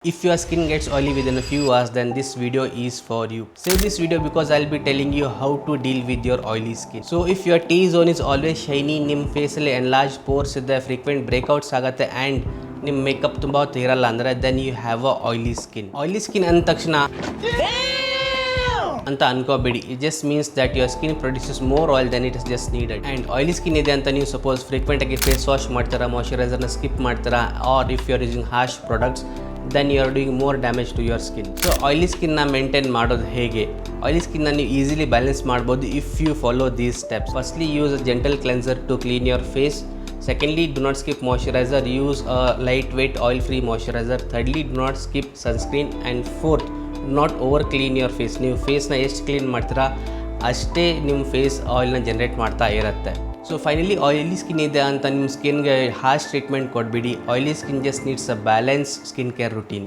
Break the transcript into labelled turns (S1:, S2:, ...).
S1: If your skin gets oily within a few hours, then this video is for you. Save this video because I'll be telling you how to deal with your oily skin. So if your T-zone is always shiny, ನಿಮ್ಮ ಫೇಸಲ್ಲಿ enlarged pores ಇದೆ, frequent breakouts ಆಗುತ್ತೆ and ನಿಮ್ಮ makeup ತುಂಬ ಹೊತ್ತು ಇರಲ್ಲ ಅಂದರೆ then you have a oily skin. Oily skin ಅಂದ ತಕ್ಷಣ ಅಂತ ಅನ್ಕೋಬೇಡಿ. It just means that your skin produces more oil than it is just needed. And oily skin ಇದೆ ಅಂತ ನೀವು ಸಪೋಸ್ ಫ್ರೀಕ್ವೆಂಟ್ ಆಗಿ ಫೇಸ್ ವಾಶ್ ಮಾಡ್ತೀರಾ, ಮಾಯಶ್ಚರೈಸರ್ನ ಸ್ಕಿಪ್ ಮಾಡ್ತೀರಾ, or if you are using harsh products, then you are doing more damage to your skin. So oily skin na maintain ಮಾಡೋದು ಹೇಗೆ? Oily skin na ನೀವು easily balance ಮಾಡ್ಬೋದು if you follow these steps. Firstly, use a gentle cleanser to clean your face. Secondly, do not skip moisturizer. Use a lightweight oil-free moisturizer. Thirdly, do not skip sunscreen. And fourth, do not over clean your face. ನೀವು ಫೇಸ್ನ ಎಷ್ಟು clean ಮಾಡ್ತೀರಾ ಅಷ್ಟೇ ನಿಮ್ಮ face ಆಯಿಲ್ನ generate ಮಾಡ್ತಾ ಇರುತ್ತೆ. So finally oily skin ಇದೆ ಅಂತ ನಿಮ್ಮ ಸ್ಕಿನ್ಗೆ ಹಾರ್ಶ್ ಟ್ರೀಟ್ಮೆಂಟ್ ಕೊಡಬೇಡಿ. Oily skin just needs a balance skin care routine.